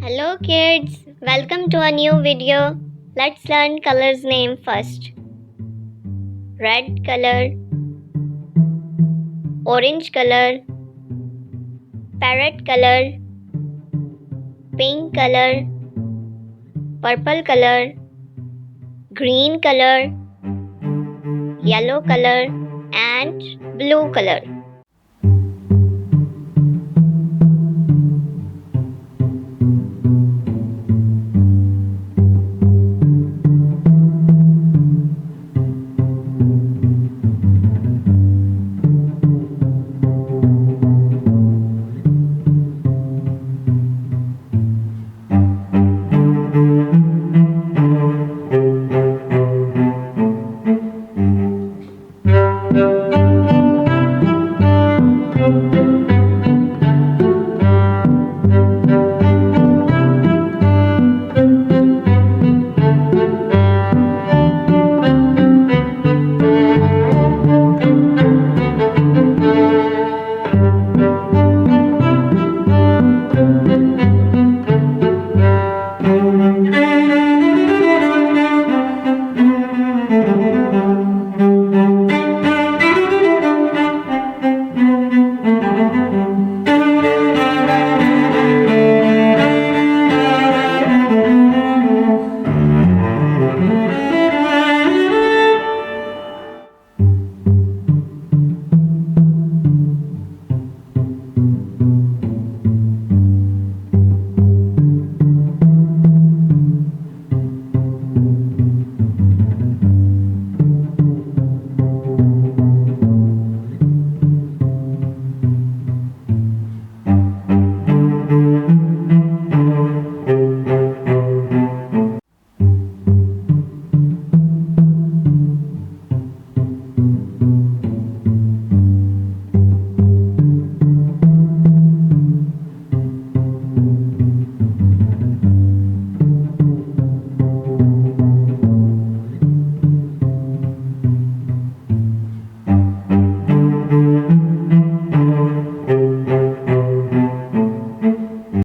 Hello kids, welcome to a new video. Let's learn colors name first. Red color, orange color, parrot color, pink color, purple color, green color, yellow color and blue color.